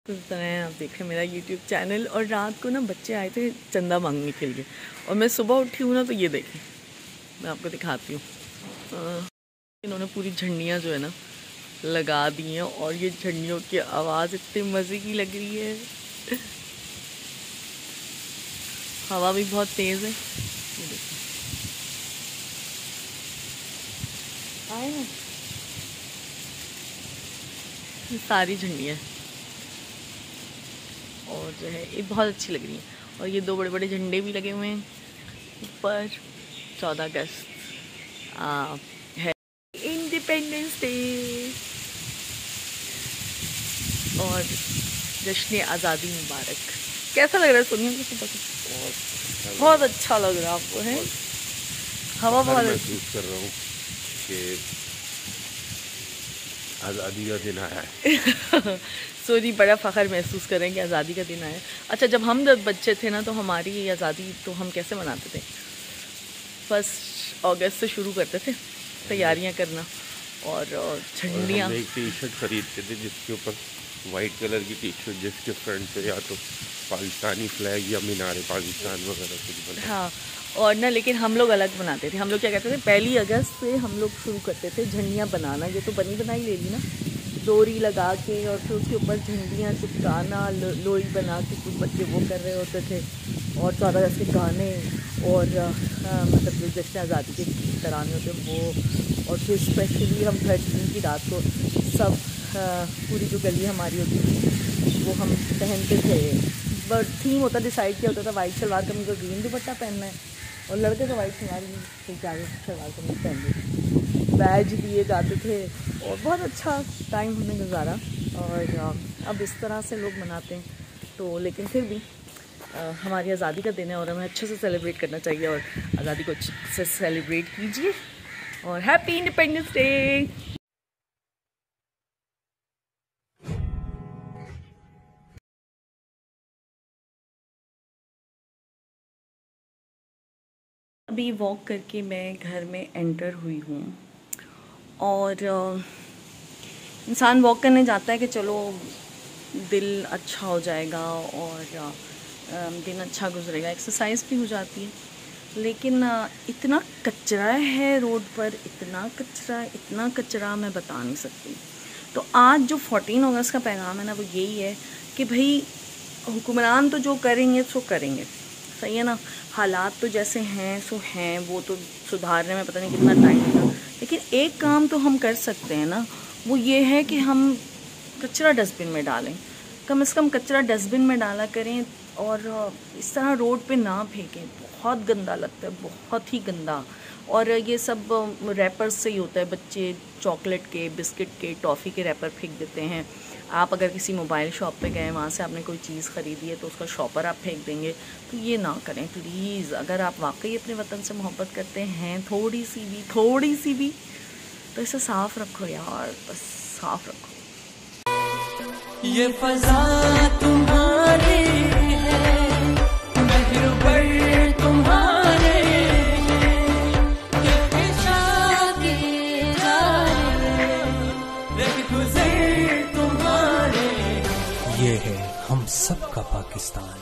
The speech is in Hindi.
इस तरह आप देख रहे हैं मेरा YouTube चैनल। और रात को ना बच्चे आए थे चंदा मांगने के लिए, और मैं सुबह उठी हूँ ना तो ये देखें, मैं आपको दिखाती हूँ। इन्होंने पूरी झंडियाँ जो है ना लगा दी हैं, और ये झंडियों की आवाज़ इतनी मज़े की लग रही है। हवा भी बहुत तेज़ है, ये देखिए आए ना, ये सारी झंडियाँ और जो है ये बहुत अच्छी लग रही है। और ये 2 बड़े बड़े झंडे भी लगे हुए हैं ऊपर। 14 अगस्त है इंडिपेंडेंस डे और जश्न आज़ादी मुबारक। कैसा लग रहा है सुनिए? बहुत अच्छा लग रहा है आपको? है हवा बहुत महसूस कर रहा हूँ कि आज़ादी का दिन आया है। सोरी बड़ा फ़ख्र महसूस करें कि आज़ादी का दिन आया। अच्छा, जब हम जब बच्चे थे ना तो हमारी आज़ादी तो हम कैसे मनाते थे? 1 अगस्त से शुरू करते थे तैयारियां करना, और झंडियाँ। एक टी शर्ट खरीदते थे जिसके ऊपर वाइट कलर की टी शर्ट, जिसके फ्रंट पे या तो पाकिस्तानी फ्लैग या मीनार पाकिस्तान वगैरह कुछ बना। हाँ, और ना लेकिन हम लोग अलग बनाते थे। हम लोग क्या कहते थे, 1 अगस्त से हम लोग शुरू करते थे झंडियाँ बनाना। ये तो बनी बनाई ले ली ना, डोरी लगा के और फिर उसके ऊपर झंडियाँ चिपकाना, लोई बना के कुछ बच्चे वो कर रहे होते थे, और 14 अगस्त के गाने और मतलब जो जश्न आज़ादी के तराने होते वो। और फिर स्पेशली हम 13 की रात को सब पूरी जो गली हमारी होती थी वो हम पहनते थे। बट थीम होता डिसाइड किया होता था, वाइट सलवार कमीज और ग्रीन दुपट्टा पहनना है, और लड़के तो वाइट सलवार कमीज पहनते, बैज दिए जाते थे, और बहुत अच्छा टाइम हमने गुजारा। और अब इस तरह से लोग मनाते हैं तो, लेकिन फिर भी हमारी आज़ादी का दिन है और हमें अच्छे से सेलिब्रेट करना चाहिए, और आज़ादी को अच्छे से सेलिब्रेट कीजिए। और हैप्पी इंडिपेंडेंस डे। अभी वॉक करके मैं घर में एंटर हुई हूँ, और इंसान वॉक करने जाता है कि चलो दिल अच्छा हो जाएगा और दिन अच्छा गुजरेगा, एक्सरसाइज भी हो जाती है। लेकिन इतना कचरा है रोड पर, इतना कचरा मैं बता नहीं सकती। तो आज जो 14 अगस्त का पैगाम है ना वो यही है कि भाई हुक्मरान तो जो करेंगे सो करेंगे, सही है ना। हालात तो जैसे हैं सो हैं, वो तो सुधारने में पता नहीं कितना टाइम लगा, लेकिन एक काम तो हम कर सकते हैं ना, वो ये है कि हम कचरा डस्टबिन में डालें। कम से कम कचरा डस्टबिन में डाला करें, और इस तरह रोड पे ना फेंकें। बहुत गंदा लगता है, बहुत ही गंदा। और ये सब रैपर्स से ही होता है, बच्चे चॉकलेट के, बिस्किट के, टॉफ़ी के रैपर फेंक देते हैं। आप अगर किसी मोबाइल शॉप पे गए, वहाँ से आपने कोई चीज़ ख़रीदी है तो उसका शॉपर आप फेंक देंगे, तो ये ना करें प्लीज़। अगर आप वाकई अपने वतन से मोहब्बत करते हैं थोड़ी सी भी, तो इसे साफ़ रखो यार, बस साफ़ रखो। ये फज़ा तुम्हारे है, महरबर तुम्हारे, ये है हम सब का पाकिस्तान।